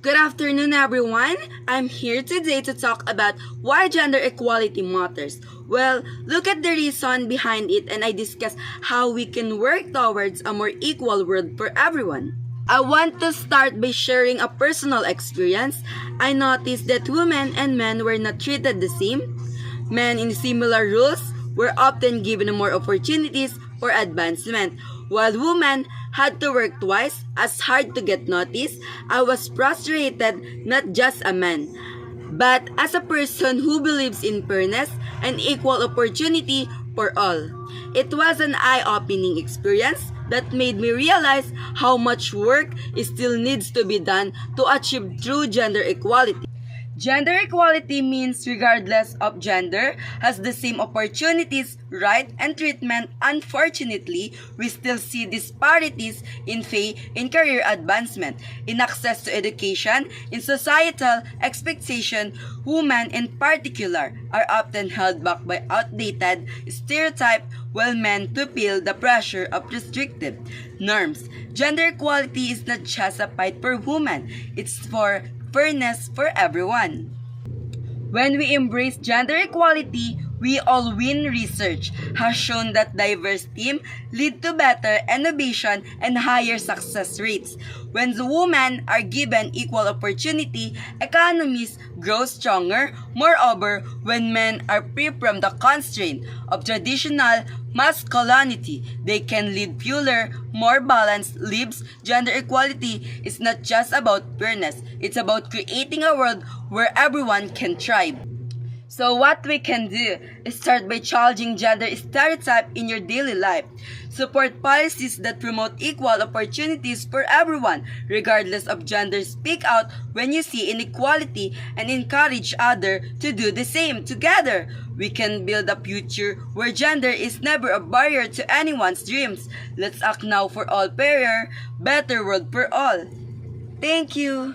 Good afternoon, everyone. I'm here today to talk about why gender equality matters. Well, look at the reason behind it, and I discuss how we can work towards a more equal world for everyone. I want to start by sharing a personal experience. I noticed that women and men were not treated the same. Men in similar roles were often given more opportunities for advancement, while women had to work twice as hard to get noticed. I was frustrated, not just a man, but as a person who believes in fairness and equal opportunity for all. It was an eye-opening experience that made me realize how much work still needs to be done to achieve true gender equality. Gender equality means regardless of gender has the same opportunities, right, and treatment. Unfortunately, we still see disparities in pay, in career advancement, in access to education, in societal expectation. Women in particular are often held back by outdated stereotypes while men to feel the pressure of restrictive norms. Gender equality is not just a fight for women, it's for fairness for everyone. When we embrace gender equality, we all win. Research has shown that diverse teams lead to better innovation and higher success rates. When the women are given equal opportunity, economies grow stronger. Moreover, when men are free from the constraint of traditional masculinity, they can lead fuller, more balanced lives. Gender equality is not just about fairness, it's about creating a world where everyone can thrive. So what we can do is start by challenging gender stereotype in your daily life. Support policies that promote equal opportunities for everyone, regardless of gender. Speak out when you see inequality and encourage others to do the same. Together, we can build a future where gender is never a barrier to anyone's dreams. Let's act now for all, fairer, better world for all. Thank you.